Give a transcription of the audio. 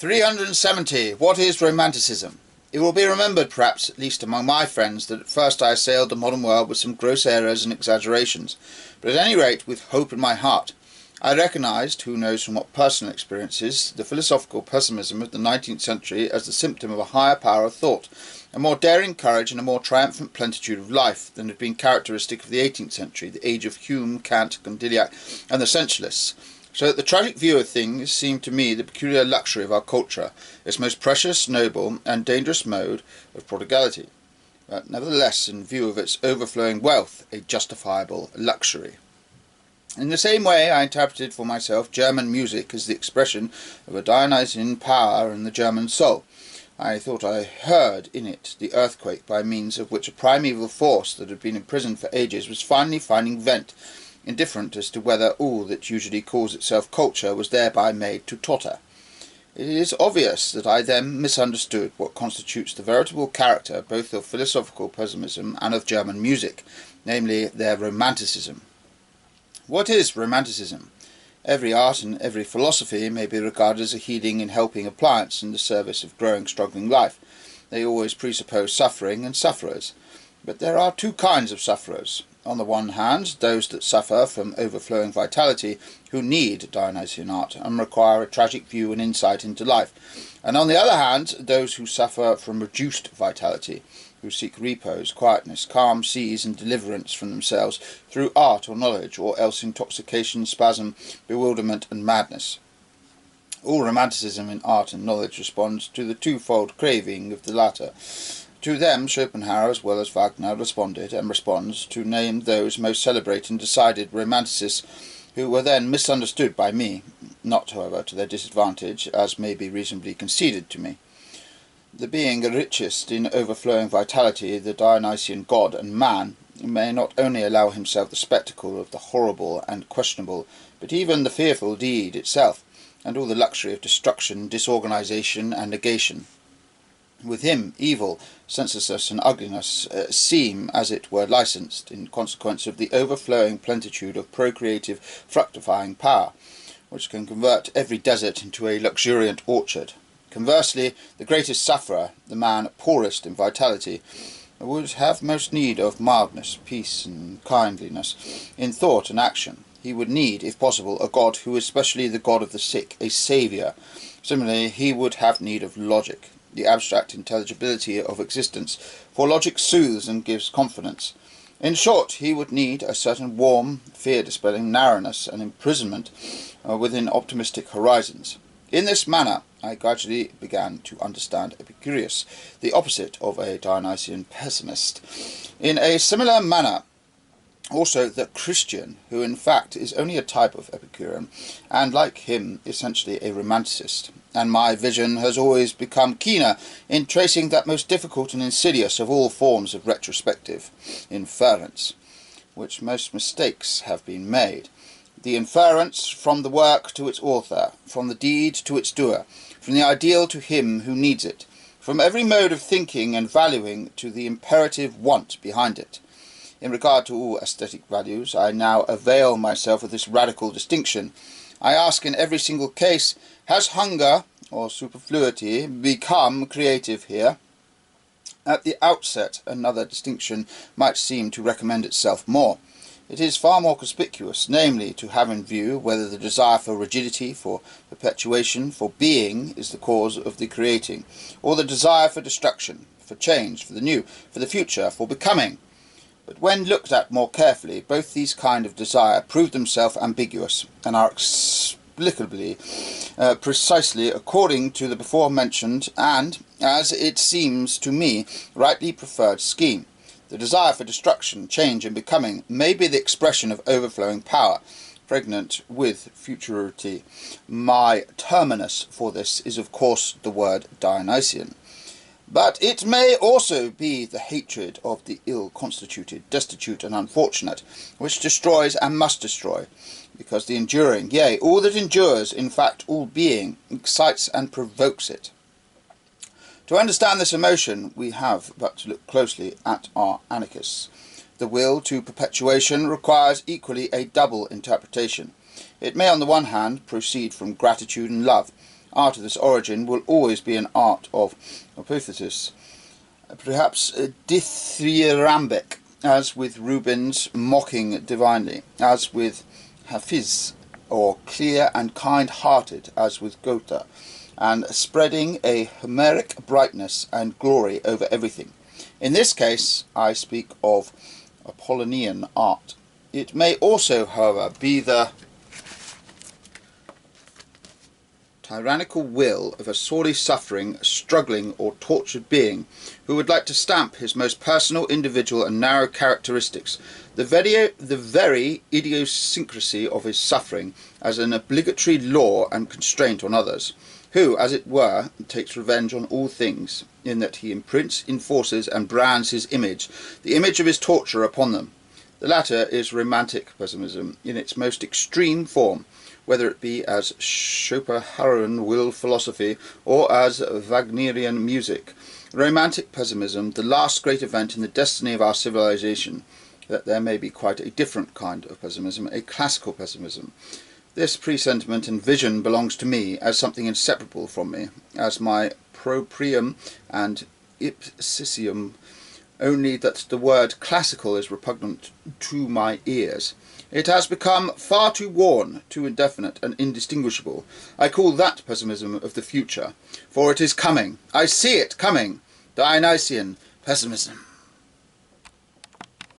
370. What is Romanticism? It will be remembered, perhaps, at least among my friends, that at first I assailed the modern world with some gross errors and exaggerations, but at any rate with hope in my heart. I recognised, who knows from what personal experiences, the philosophical pessimism of the 19th century as the symptom of a higher power of thought, a more daring courage and a more triumphant plenitude of life than had been characteristic of the 18th century, the age of Hume, Kant, Condillac, and the sensualists. So that the tragic view of things seemed to me the peculiar luxury of our culture, its most precious, noble, and dangerous mode of prodigality, but nevertheless, in view of its overflowing wealth, a justifiable luxury. In the same way, I interpreted for myself German music as the expression of a Dionysian power in the German soul. I thought I heard in it the earthquake by means of which a primeval force that had been imprisoned for ages was finally finding vent, indifferent as to whether all that usually calls itself culture was thereby made to totter. It is obvious that I then misunderstood what constitutes the veritable character both of philosophical pessimism and of German music, namely their Romanticism. What is Romanticism? Every art and every philosophy may be regarded as a healing and helping appliance in the service of growing, struggling life. They always presuppose suffering and sufferers. But there are two kinds of sufferers. On the one hand, those that suffer from overflowing vitality, who need Dionysian art and require a tragic view and insight into life. And on the other hand, those who suffer from reduced vitality, who seek repose, quietness, calm seas and deliverance from themselves through art or knowledge, or else intoxication, spasm, bewilderment and madness. All romanticism in art and knowledge responds to the twofold craving of the latter. To them Schopenhauer as well as Wagner responded, and responds, to name those most celebrated and decided romanticists who were then misunderstood by me, not, however, to their disadvantage, as may be reasonably conceded to me. The being richest in overflowing vitality, the Dionysian god and man, may not only allow himself the spectacle of the horrible and questionable, but even the fearful deed itself, and all the luxury of destruction, disorganization, and negation. With him, evil, senselessness, and ugliness seem, as it were, licensed, in consequence of the overflowing plenitude of procreative, fructifying power, which can convert every desert into a luxuriant orchard. Conversely, the greatest sufferer, the man poorest in vitality, would have most need of mildness, peace, and kindliness in thought and action. He would need, if possible, a god who is specially the god of the sick, a saviour. Similarly, he would have need of logic, the abstract intelligibility of existence, for logic soothes and gives confidence. In short, he would need a certain warm, fear-dispelling narrowness and imprisonment within optimistic horizons. In this manner, I gradually began to understand Vicarious, the opposite of a Dionysian pessimist. In a similar manner, also the Christian, who in fact is only a type of Epicurean, and like him essentially a romanticist, and my vision has always become keener in tracing that most difficult and insidious of all forms of retrospective inference, which most mistakes have been made. The inference from the work to its author, from the deed to its doer, from the ideal to him who needs it, from every mode of thinking and valuing to the imperative want behind it. In regard to all aesthetic values, I now avail myself of this radical distinction. I ask in every single case, has hunger or superfluity become creative here? At the outset, another distinction might seem to recommend itself more. It is far more conspicuous, namely, to have in view whether the desire for rigidity, for perpetuation, for being is the cause of the creating, or the desire for destruction, for change, for the new, for the future, for becoming. But when looked at more carefully, both these kind of desire prove themselves ambiguous, and are explicably precisely according to the before-mentioned and, as it seems to me, rightly preferred scheme. The desire for destruction, change, and becoming may be the expression of overflowing power, pregnant with futurity. My terminus for this is, of course, the word Dionysian. But it may also be the hatred of the ill-constituted, destitute, and unfortunate, which destroys and must destroy, because the enduring, yea, all that endures, in fact all being, excites and provokes it. To understand this emotion, we have but to look closely at our anarchists. The will to perpetuation requires equally a double interpretation. It may on the one hand proceed from gratitude and love, art of this origin will always be an art of hypothesis, perhaps dithyrambic, as with Rubens mocking divinely, as with Hafiz, or clear and kind-hearted, as with Goethe, and spreading a Homeric brightness and glory over everything. In this case, I speak of Apollonian art. It may also, however, be the tyrannical will of a sorely suffering, struggling, or tortured being who would like to stamp his most personal, individual, and narrow characteristics, the very idiosyncrasy of his suffering, as an obligatory law and constraint on others, who, as it were, takes revenge on all things, in that he imprints, enforces, and brands his image, the image of his torturer, upon them. The latter is romantic pessimism in its most extreme form, whether it be as Schopenhauerian will philosophy or as Wagnerian music. Romantic pessimism, the last great event in the destiny of our civilization, that there may be quite a different kind of pessimism, a classical pessimism. This presentiment and vision belongs to me as something inseparable from me, as my proprium and ipsisium, only that the word classical is repugnant to my ears. It has become far too worn, too indefinite and indistinguishable. I call that pessimism of the future, for it is coming. I see it coming. Dionysian pessimism.